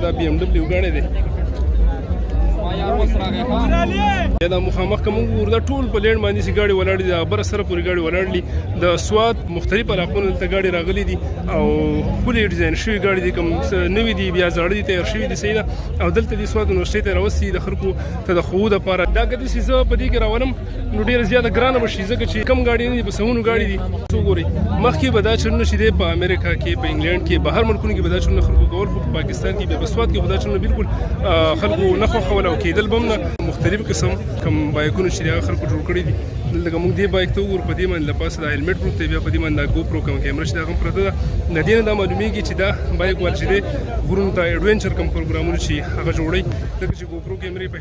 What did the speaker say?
دا BMW ګاډی دی دا مخامخ کوم ګور دا ټول په لینډ باندې سي ګاډي ولاړ دي بر سره پوری ګاډي ولاړ دي د سواد مختلف علاقونو ته ګاډي راغلي دي او فولي ډیزاین شوی ګاډي دي کوم نوې دي بیا زړه دي تیار شوی دي سیده او دلته د سواد یونیورسيټي ته راوستي د خلکو ته د خو د لپاره دا ګډي سیزه په دې کې راولم نو ډیر زیاته ګرانه بشي ځکه چې کم ګاډي نه دي په سونو ګاډي دي څو ګوري مخکې به دا چلونه شي په امریکا کې په انګلند کې بهر ملکونو کې به دا چلونه خلکو کول په پاکستان کې به سواد کې به دا چلونه بالکل خلکو نه خو خول او کېدل بم نه مختلف قسم کوم بایکونو چې هغه خلکو جوړ کړی دي دلته موږ دې بایک ته وګورو په دې باندې لپاسه د هیلمټ پروف دی بیا په دې باندې د GoPro کوم کیمرا چې دا هم پرته ده د دې نه دا معلومیږي چې دا بایک ول چې دی غرونو ته ایډونچر کوم پروګرامونه چې هغه جوړي ځکه چې GoPro کیمرې په